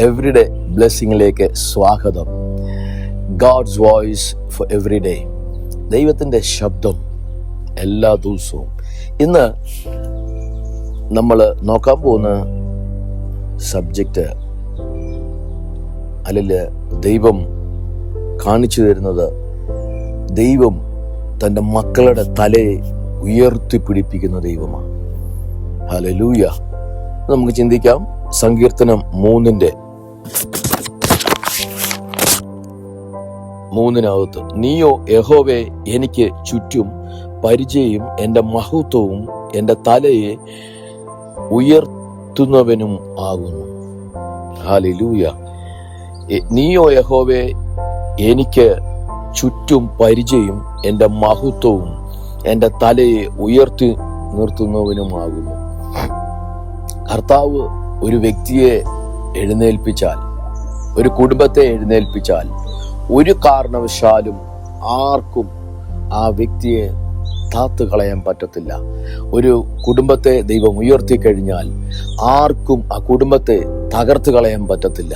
Everyday ബ്ലെസ്സിങ്ങിലേക്ക് സ്വാഗതം. God's voice for every day, ദൈവത്തിൻ്റെ ശബ്ദം എല്ലാ ദിവസവും. ഇന്ന് നമ്മൾ നോക്കാൻ പോകുന്ന സബ്ജക്റ്റ്, അല്ലെങ്കിൽ ദൈവം കാണിച്ചു തരുന്നത്, ദൈവം തൻ്റെ മക്കളുടെ തലയെ ഉയർത്തിപ്പിടിപ്പിക്കുന്ന ദൈവമാണ്. ഹല്ലേലൂയ. നമുക്ക് ചിന്തിക്കാം. സങ്കീർത്തനം 3:3 നീയോ യഹോവേ എനിക്ക് ചുറ്റും പരിചയം, എൻ്റെ മഹത്വവും എൻ്റെ തലയെ ഉയർത്തുന്നവനും ആകുന്നു. ഹല്ലേലൂയ. നീയോ യഹോവേ എനിക്ക് ചുറ്റും പരിചയം, എൻ്റെ മഹത്വവും എൻ്റെ തലയെ ഉയർത്തി നിർത്തുന്നവനുമാകുന്നു. കർത്താവ് ഒരു വ്യക്തിയെ എഴുന്നേൽപ്പിച്ചാൽ, ഒരു കുടുംബത്തെ എഴുന്നേൽപ്പിച്ചാൽ, ഒരു കാരണവശാലും ആർക്കും ആ വ്യക്തിയെ താത്തു കളയാൻ പറ്റത്തില്ല. ഒരു കുടുംബത്തെ ദൈവം ഉയർത്തിക്കഴിഞ്ഞാൽ ആർക്കും ആ കുടുംബത്തെ തകർത്ത് കളയാൻ പറ്റത്തില്ല.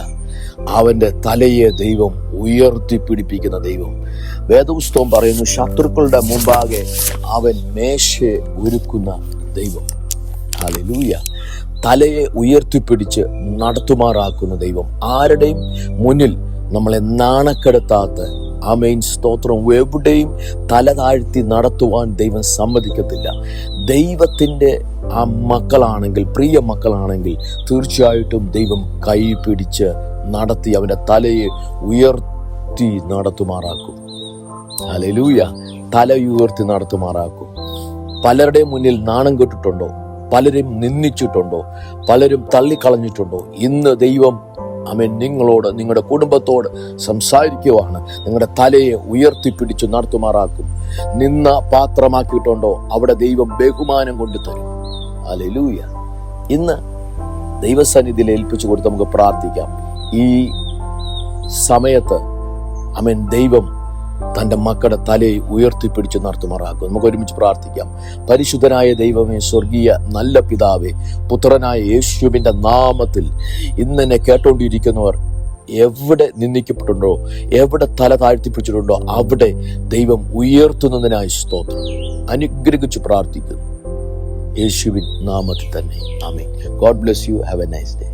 അവന്റെ തലയെ ദൈവം ഉയർത്തിപ്പിടിപ്പിക്കുന്ന ദൈവം. വേദപുസ്തകം പറയുന്നു, ശത്രുക്കളുടെ മുമ്പാകെ അവൻ മേശയെ ഒരുക്കുന്ന ദൈവം. ഹല്ലേലൂയ. തലയെ ഉയർത്തിപ്പിടിച്ച് നടത്തുമാറാക്കുന്ന ദൈവം. ആരുടെയും മുന്നിൽ നമ്മളെ നാണക്കെടുത്താത്ത, ആമേൻ, സ്തോത്രം, എവിടെയും തല താഴ്ത്തി നടത്തുവാൻ ദൈവം സമ്മതിക്കത്തില്ല. ദൈവത്തിൻ്റെ ആ മക്കളാണെങ്കിൽ, പ്രിയ മക്കളാണെങ്കിൽ, തീർച്ചയായിട്ടും ദൈവം കൈ പിടിച്ച് നടത്തി അവൻ്റെ തലയെ ഉയർത്തി നടത്തുമാറാക്കും. ഹല്ലേലൂയ. തല ഉയർത്തി നടത്തുമാറാക്കും. പലരുടെ മുന്നിൽ നാണം കെട്ടിട്ടുണ്ടോ? പലരും നിന്ദിച്ചിട്ടുണ്ടോ? പലരും തള്ളിക്കളഞ്ഞിട്ടുണ്ടോ? ഇന്ന് ദൈവം നിങ്ങളോട്, നിങ്ങളുടെ കുടുംബത്തോട് സംസാരിക്കുവാണ്. നിങ്ങളുടെ തലയെ ഉയർത്തിപ്പിടിച്ച് നടത്തുമാറാക്കും. നിന്ന പാത്രമാക്കിയിട്ടുണ്ടോ? അവിടെ ദൈവം ബഹുമാനം കൊണ്ട് തരും. ഹല്ലേലൂയ. ഇന്ന് ദൈവസന്നിധിയിൽ ഏൽപ്പിച്ചു കൊടുത്ത് നമുക്ക് പ്രാർത്ഥിക്കാം. ഈ സമയത്ത് ദൈവം തൻ്റെ മക്കളുടെ തലയെ ഉയർത്തിപ്പിടിച്ച് നടത്തുമാറാക്കും. നമുക്ക് ഒരുമിച്ച് പ്രാർത്ഥിക്കാം. പരിശുദ്ധനായ ദൈവമേ, സ്വർഗീയ നല്ല പിതാവേ, പുത്രനായ യേശുവിൻ്റെ നാമത്തിൽ ഇന്ന് എന്നെ കേട്ടോണ്ടിരിക്കുന്നവർ എവിടെ നിന്ദിക്കപ്പെട്ടുണ്ടോ, എവിടെ തല താഴ്ത്തിപ്പിടിച്ചിട്ടുണ്ടോ, അവിടെ ദൈവം ഉയർത്തുന്നതിനായി സ്തോത്രം. അനുഗ്രഹിച്ച് പ്രാർത്ഥിക്കുന്നു യേശുവിൻ നാമത്തിൽ തന്നെ. ആമേൻ. God bless you. Have a nice day.